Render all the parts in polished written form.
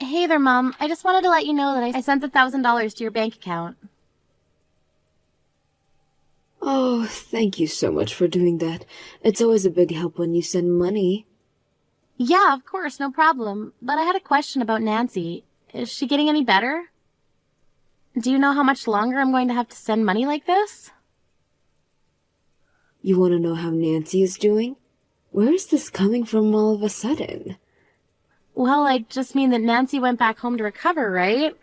Hey there, Mom. I just wanted to let you know that I sent the $1,000 to your bank account. Oh, thank you so much for doing that. It's always a big help when you send money. Yeah, of course, no problem. But I had a question about Nancy. Is she getting any better? Do you know how much longer I'm going to have to send money like this? You want to know how Nancy is doing? Where is this coming from all of a sudden? Well, I just mean that Nancy went back home to recover, right?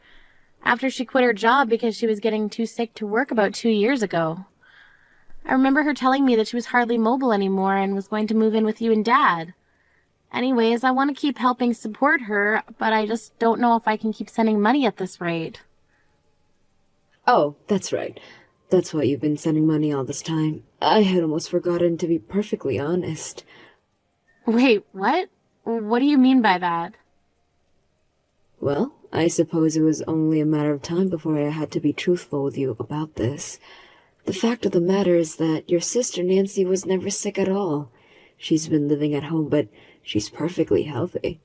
After she quit her job because she was getting too sick to work about 2 years ago. I remember her telling me that she was hardly mobile anymore and was going to move in with you and Dad. Anyways, I want to keep helping support her, but I just don't know if I can keep sending money at this rate. Oh, that's right. That's why you've been sending money all this time. I had almost forgotten, to be perfectly honest. Wait, what? What do you mean by that? Well, I suppose it was only a matter of time before I had to be truthful with you about this. The fact of the matter is that your sister Nancy was never sick at all. She's been living at home, but she's perfectly healthy.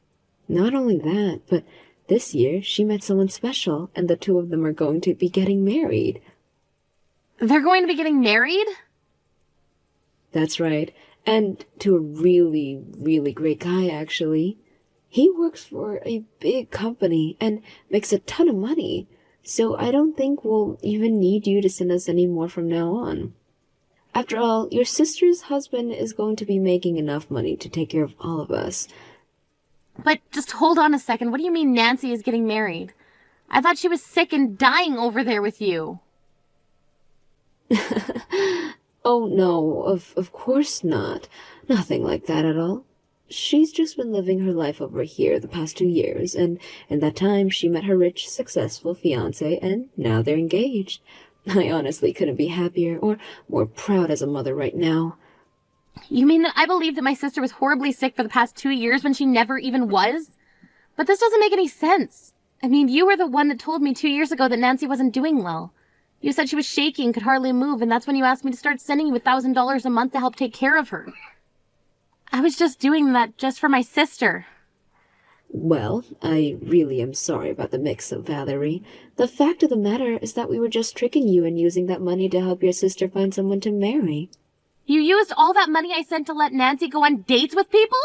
Not only that, but this year she met someone special, and the two of them are going to be getting married. They're going to be getting married? That's right. And to a really, really great guy, actually. He works for a big company and makes a ton of money, so I don't think we'll even need you to send us any more from now on. After all, your sister's husband is going to be making enough money to take care of all of us. But just hold on a second. What do you mean Nancy is getting married? I thought she was sick and dying over there with you. Oh, no, of course not. Nothing like that at all. She's just been living her life over here the past 2 years, and in that time she met her rich, successful fiancé, and now they're engaged. I honestly couldn't be happier or more proud as a mother right now. You mean that I believed that my sister was horribly sick for the past 2 years when she never even was? But this doesn't make any sense. I mean, you were the one that told me 2 years ago that Nancy wasn't doing well. You said she was shaky and could hardly move, and that's when you asked me to start sending you $1,000 a month to help take care of her. I was just doing that just for my sister. Well, I really am sorry about the mix-up, Valerie. The fact of the matter is that we were just tricking you and using that money to help your sister find someone to marry. You used all that money I sent to let Nancy go on dates with people?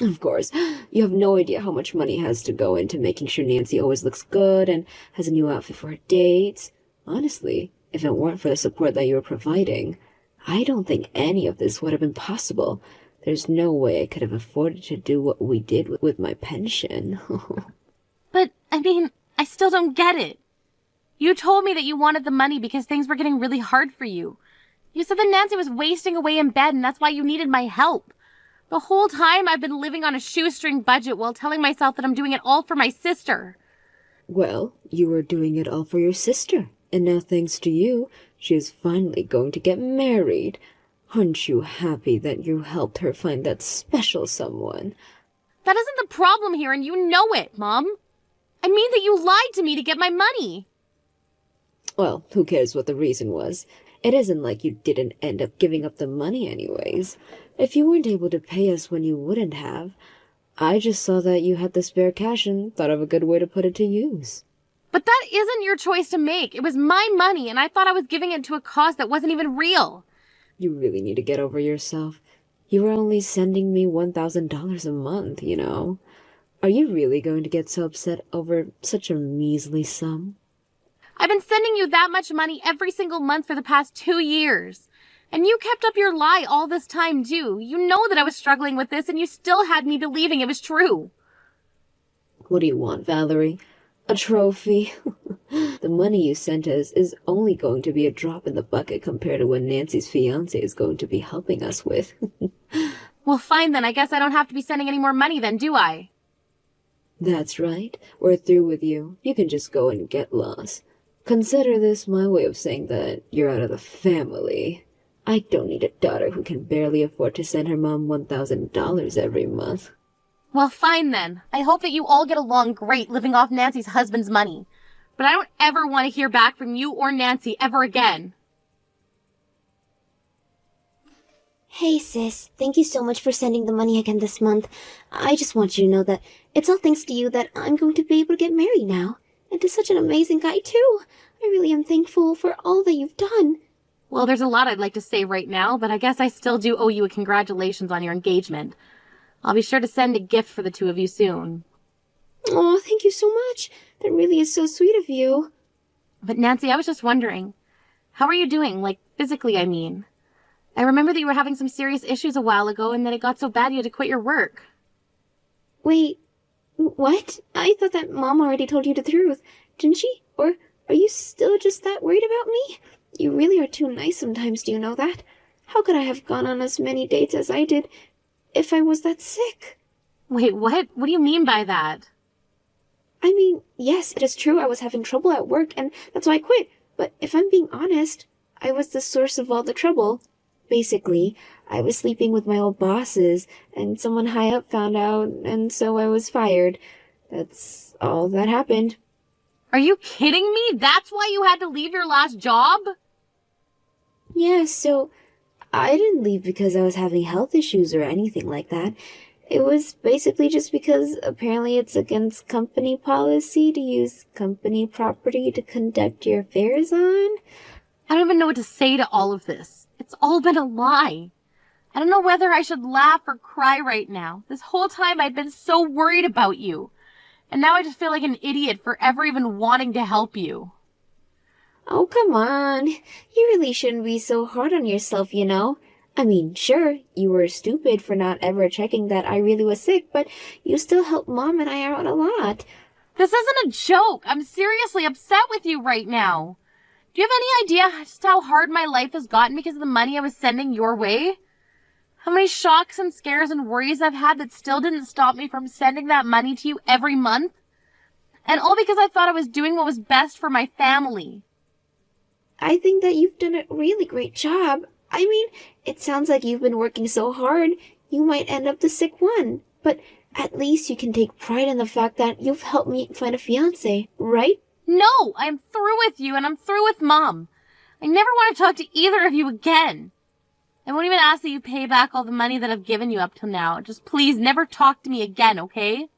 Of course, you have no idea how much money has to go into making sure Nancy always looks good and has a new outfit for her dates. Honestly, if it weren't for the support that you were providing, I don't think any of this would have been possible. There's no way I could have afforded to do what we did with my pension. But, I mean, I still don't get it. You told me that you wanted the money because things were getting really hard for you. You said that Nancy was wasting away in bed and that's why you needed my help. The whole time I've been living on a shoestring budget while telling myself that I'm doing it all for my sister. Well, you were doing it all for your sister, and now thanks to you, she is finally going to get married. Aren't you happy that you helped her find that special someone? That isn't the problem here, and you know it, Mom. I mean that you lied to me to get my money. Well, who cares what the reason was? It isn't like you didn't end up giving up the money anyways. If you weren't able to pay us when you wouldn't have, I just saw that you had the spare cash and thought of a good way to put it to use. But that isn't your choice to make. It was my money, and I thought I was giving it to a cause that wasn't even real. You really need to get over yourself. You were only sending me $1,000 a month, you know. Are you really going to get so upset over such a measly sum? I've been sending you that much money every single month for the past 2 years. And you kept up your lie all this time, too. You know that I was struggling with this, and you still had me believing it was true. What do you want, Valerie? A trophy? The money you sent us is only going to be a drop in the bucket compared to what Nancy's fiancé is going to be helping us with. Well, fine then. I guess I don't have to be sending any more money then, do I? That's right. We're through with you. You can just go and get lost. Consider this my way of saying that you're out of the family. I don't need a daughter who can barely afford to send her mom $1,000 every month. Well, fine then. I hope that you all get along great living off Nancy's husband's money. But I don't ever want to hear back from you or Nancy ever again. Hey sis, thank you so much for sending the money again this month. I just want you to know that it's all thanks to you that I'm going to be able to get married now. And to such an amazing guy too. I really am thankful for all that you've done. Well, there's a lot I'd like to say right now, but I guess I still do owe you a congratulations on your engagement. I'll be sure to send a gift for the two of you soon. Oh, thank you so much. That really is so sweet of you. But Nancy, I was just wondering, how are you doing? Like, physically, I mean. I remember that you were having some serious issues a while ago and that it got so bad you had to quit your work. Wait, what? I thought that Mom already told you the truth, didn't she? Or are you still just that worried about me? You really are too nice sometimes, do you know that? How could I have gone on as many dates as I did if I was that sick? Wait, what? What do you mean by that? I mean, yes, it is true I was having trouble at work and that's why I quit. But if I'm being honest, I was the source of all the trouble. Basically, I was sleeping with my old bosses, and someone high up found out, and so I was fired. That's all that happened. Are you kidding me? That's why you had to leave your last job? Yeah, so I didn't leave because I was having health issues or anything like that. It was basically just because apparently it's against company policy to use company property to conduct your affairs on. I don't even know what to say to all of this. It's all been a lie. I don't know whether I should laugh or cry right now. This whole time I've been so worried about you. And now I just feel like an idiot for ever even wanting to help you. Oh, come on. You really shouldn't be so hard on yourself, you know. I mean, sure, you were stupid for not ever checking that I really was sick, but you still helped Mom and I out a lot. This isn't a joke. I'm seriously upset with you right now. Do you have any idea just how hard my life has gotten because of the money I was sending your way? How many shocks and scares and worries I've had that still didn't stop me from sending that money to you every month? And all because I thought I was doing what was best for my family. I think that you've done a really great job. I mean, it sounds like you've been working so hard, you might end up the sick one. But at least you can take pride in the fact that you've helped me find a fiancé, right? No, I'm through with you and I'm through with Mom. I never want to talk to either of you again. I won't even ask that you pay back all the money that I've given you up till now. Just please never talk to me again, okay?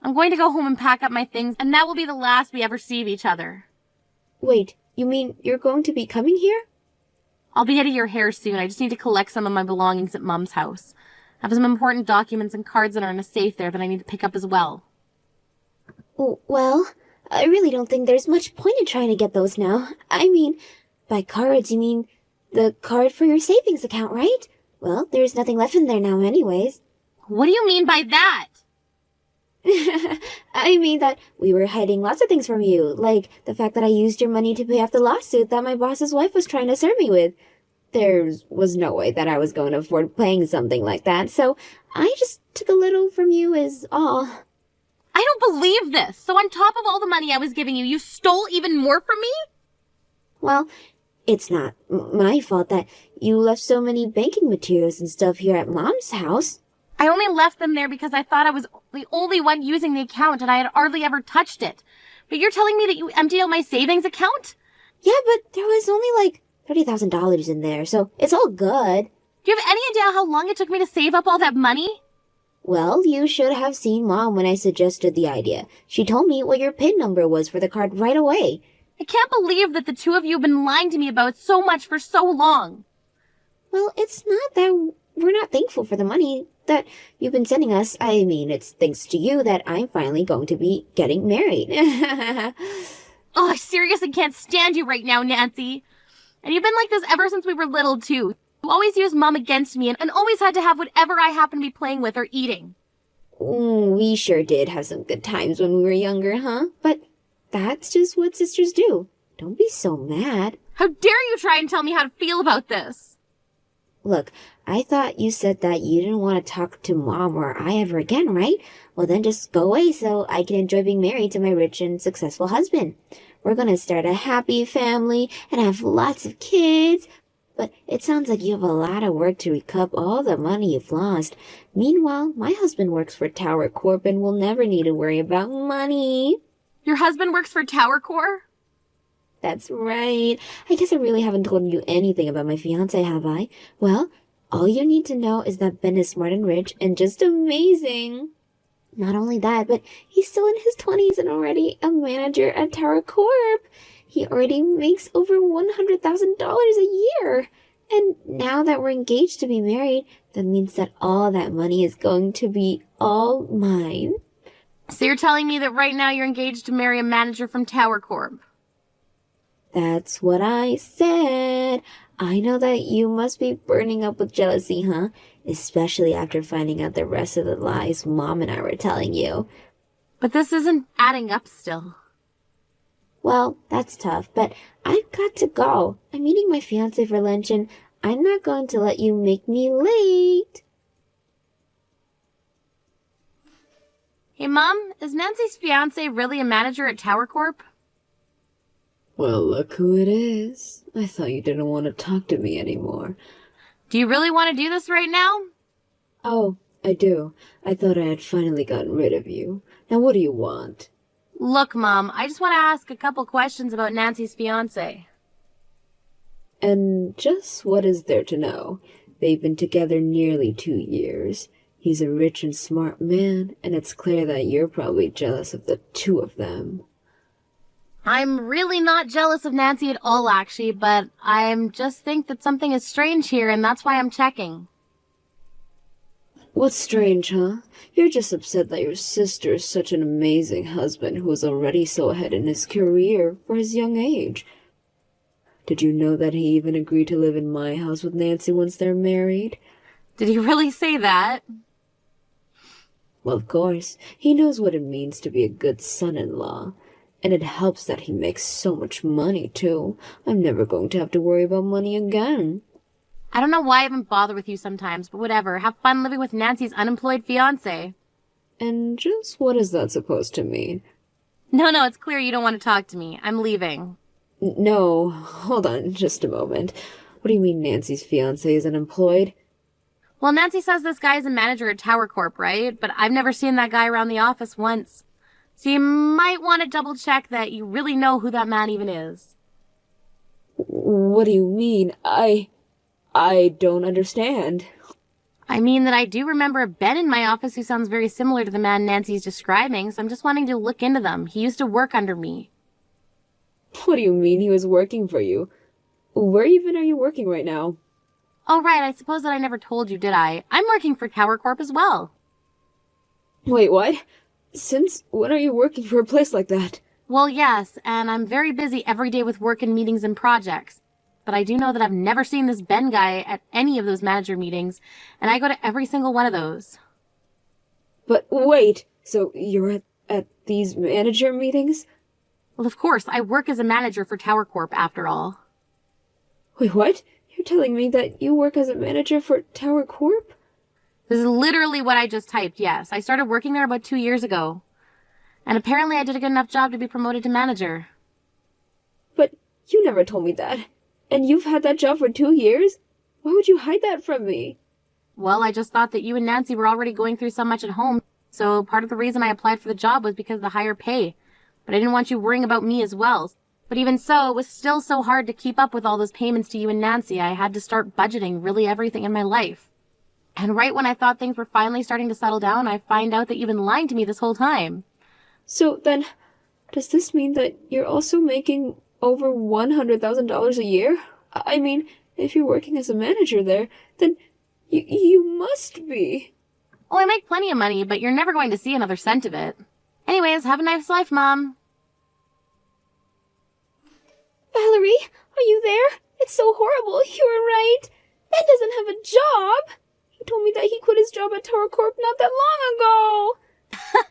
I'm going to go home and pack up my things, and that will be the last we ever see of each other. Wait, you mean you're going to be coming here? I'll be out of your hair soon. I just need to collect some of my belongings at Mom's house. I have some important documents and cards that are in a safe there that I need to pick up as well. Oh, well, I really don't think there's much point in trying to get those now. I mean, by cards you mean the card for your savings account, right? Well, there's nothing left in there now anyways. What do you mean by that? I mean that we were hiding lots of things from you, like the fact that I used your money to pay off the lawsuit that my boss's wife was trying to serve me with. There was no way that I was going to afford paying something like that, so I just took a little from you is all. I don't believe this. So on top of all the money I was giving you, you stole even more from me? Well, it's not my fault that you left so many banking materials and stuff here at Mom's house. I only left them there because I thought I was the only one using the account and I had hardly ever touched it. But you're telling me that you emptied out my savings account? Yeah, but there was only like $30,000 in there, so it's all good. Do you have any idea how long it took me to save up all that money? Well, you should have seen Mom when I suggested the idea. She told me what your PIN number was for the card right away. I can't believe that the two of you have been lying to me about so much for so long. Well, it's not that we're not thankful for the money that you've been sending us. I mean, it's thanks to you that I'm finally going to be getting married. Oh, I seriously can't stand you right now, Nancy. And you've been like this ever since we were little, too. You always used Mom against me and always had to have whatever I happened to be playing with or eating. We sure did have some good times when we were younger, huh? But that's just what sisters do. Don't be so mad. How dare you try and tell me how to feel about this? Look, I thought you said that you didn't want to talk to Mom or I ever again, right? Well, then just go away so I can enjoy being married to my rich and successful husband. We're gonna start a happy family and have lots of kids. But it sounds like you have a lot of work to recoup all the money you've lost. Meanwhile, my husband works for Tower Corp and will never need to worry about money. Your husband works for Tower Corp? That's right. I guess I really haven't told you anything about my fiancé, have I? Well, All you need to know is that Ben is smart and rich and just amazing. Not only that, but he's still in his 20s and already a manager at Tower Corp. He already makes over $100,000 a year. And now that we're engaged to be married, that means that all that money is going to be all mine. So you're telling me that right now you're engaged to marry a manager from Tower Corp? That's what I said. I know that you must be burning up with jealousy, huh? Especially after finding out the rest of the lies Mom and I were telling you. But this isn't adding up still. Well, that's tough, but I've got to go. I'm meeting my fiancé for lunch and I'm not going to let you make me late. Hey, Mom, is Nancy's fiancé really a manager at Tower Corp? Well, look who it is. I thought you didn't want to talk to me anymore. Do you really want to do this right now? Oh, I do. I thought I had finally gotten rid of you. Now what do you want? Look, Mom, I just want to ask a couple questions about Nancy's fiancé. And just what is there to know? They've been together nearly 2 years. He's a rich and smart man, and it's clear that you're probably jealous of the two of them. I'm really not jealous of Nancy at all, actually, but I just think that something is strange here, and that's why I'm checking. What's strange, huh? You're just upset that your sister is such an amazing husband who is already so ahead in his career for his young age. Did you know that he even agreed to live in my house with Nancy once they're married? Did he really say that? Well, of course. He knows what it means to be a good son-in-law. And it helps that he makes so much money, too. I'm never going to have to worry about money again. I don't know why I even bother with you sometimes, but whatever. Have fun living with Nancy's unemployed fiancé. And just what is that supposed to mean? No, it's clear you don't want to talk to me. I'm leaving. No, hold on just a moment. What do you mean Nancy's fiancé is unemployed? Well, Nancy says this guy is a manager at Tower Corp, right? But I've never seen that guy around the office once. So you might want to double check that you really know who that man even is. What do you mean? I don't understand. I mean that I do remember a Ben in my office who sounds very similar to the man Nancy's describing, so I'm just wanting to look into them. He used to work under me. What do you mean he was working for you? Where even are you working right now? Oh, right, I suppose that I never told you, did I? I'm working for Tower Corp as well. Wait, what? Since when are you working for a place like that? Well, yes, and I'm very busy every day with work and meetings and projects. But I do know that I've never seen this Ben guy at any of those manager meetings, and I go to every single one of those. But wait, so you're at these manager meetings? Well, of course, I work as a manager for Tower Corp after all. Wait, what? You're telling me that you work as a manager for Tower Corp? This is literally what I just typed, yes. I started working there about 2 years ago. And apparently I did a good enough job to be promoted to manager. But you never told me that. And you've had that job for 2 years? Why would you hide that from me? Well, I just thought that you and Nancy were already going through so much at home, so part of the reason I applied for the job was because of the higher pay. But I didn't want you worrying about me as well. But even so, it was still so hard to keep up with all those payments to you and Nancy. I had to start budgeting really everything in my life. And right when I thought things were finally starting to settle down, I find out that you've been lying to me this whole time. So then, does this mean that you're also making over $100,000 a year? I mean, if you're working as a manager there, then you must be. Oh, I make plenty of money, but you're never going to see another cent of it. Anyways, have a nice life, Mom. Valerie, are you there? It's so horrible. You were right. Ben doesn't have a job. He told me that he quit his job at Tower Corp not that long ago.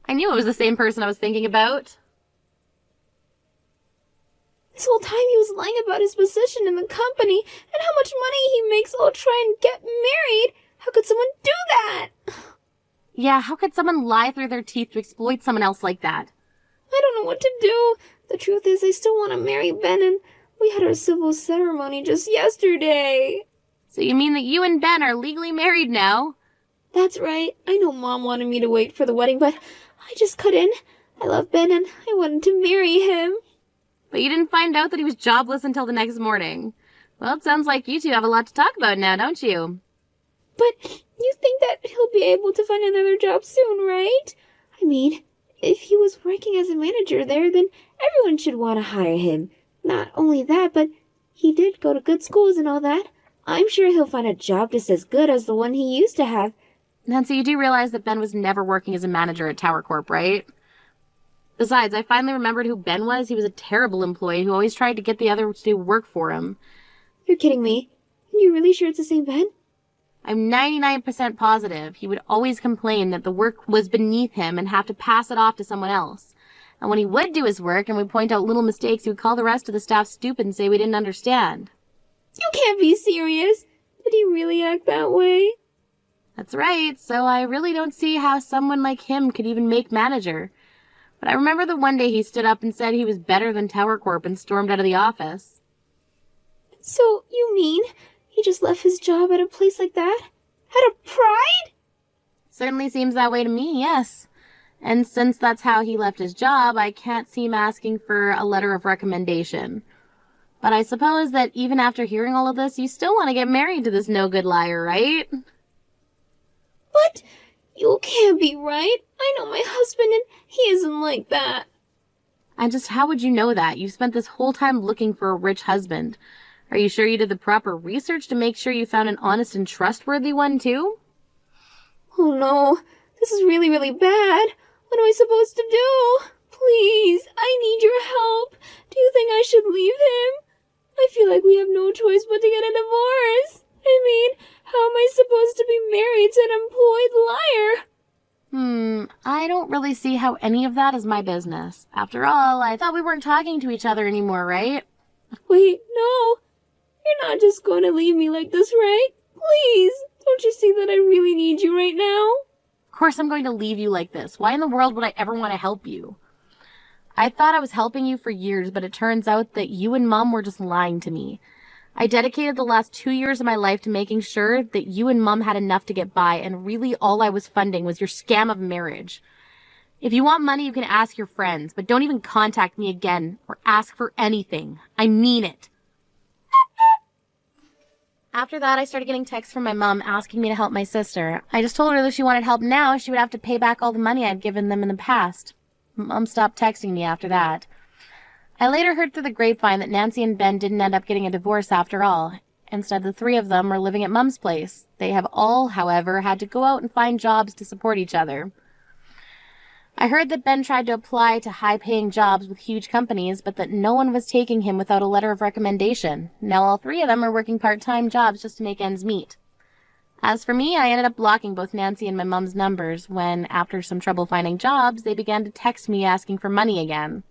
I knew it was the same person I was thinking about. This whole time he was lying about his position in the company and how much money he makes while trying to get married. How could someone do that? Yeah, how could someone lie through their teeth to exploit someone else like that? I don't know what to do. The truth is I still want to marry Ben, and we had our civil ceremony just yesterday. So you mean that you and Ben are legally married now? That's right. I know Mom wanted me to wait for the wedding, but I just couldn't. I love Ben and I wanted to marry him. But you didn't find out that he was jobless until the next morning. Well, it sounds like you two have a lot to talk about now, don't you? But you think that he'll be able to find another job soon, right? I mean, if he was working as a manager there, then everyone should want to hire him. Not only that, but he did go to good schools and all that. I'm sure he'll find a job just as good as the one he used to have. Nancy, you do realize that Ben was never working as a manager at Tower Corp, right? Besides, I finally remembered who Ben was. He was a terrible employee who always tried to get the others to do work for him. You're kidding me. Are you really sure it's the same Ben? I'm 99% positive he would always complain that the work was beneath him and have to pass it off to someone else. And when he would do his work and would point out little mistakes, he would call the rest of the staff stupid and say we didn't understand. You can't be serious. Did he really act that way? That's right, so I really don't see how someone like him could even make manager. But I remember the one day he stood up and said he was better than Tower Corp and stormed out of the office. So, you mean he just left his job at a place like that? Out of pride? Certainly seems that way to me, yes. And since that's how he left his job, I can't see him asking for a letter of recommendation. But I suppose that even after hearing all of this, you still want to get married to this no-good liar, right? But you can't be right. I know my husband and he isn't like that. And just how would you know that? You spent this whole time looking for a rich husband. Are you sure you did the proper research to make sure you found an honest and trustworthy one, too? Oh no, this is really, really bad. What am I supposed to do? Please, I need your help. Do you think I should leave him? I feel like we have no choice but to get a divorce. I mean, how am I supposed to be married to an employed liar? I don't really see how any of that is my business. After all, I thought we weren't talking to each other anymore, right? Wait, no. You're not just going to leave me like this, right? Please, don't you see that I really need you right now? Of course I'm going to leave you like this. Why in the world would I ever want to help you? I thought I was helping you for years, but it turns out that you and Mom were just lying to me. I dedicated the last 2 years of my life to making sure that you and Mom had enough to get by, and really all I was funding was your scam of marriage. If you want money, you can ask your friends, but don't even contact me again or ask for anything. I mean it. After that, I started getting texts from my mom asking me to help my sister. I just told her that if she wanted help now, she would have to pay back all the money I'd given them in the past. Mom stopped texting me after that. I later heard through the grapevine that Nancy and Ben didn't end up getting a divorce after all. Instead, the three of them were living at Mom's place. They have all, however, had to go out and find jobs to support each other. I heard that Ben tried to apply to high-paying jobs with huge companies, but that no one was taking him without a letter of recommendation. Now all three of them are working part-time jobs just to make ends meet. As for me, I ended up blocking both Nancy and my mom's numbers when, after some trouble finding jobs, they began to text me asking for money again.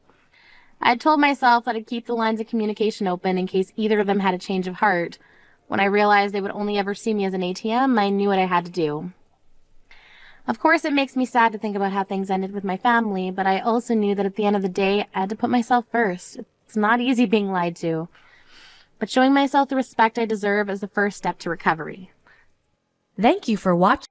I had told myself that I'd keep the lines of communication open in case either of them had a change of heart. When I realized they would only ever see me as an ATM, I knew what I had to do. Of course, it makes me sad to think about how things ended with my family, but I also knew that at the end of the day, I had to put myself first. It's not easy being lied to. But showing myself the respect I deserve is the first step to recovery. Thank you for watching.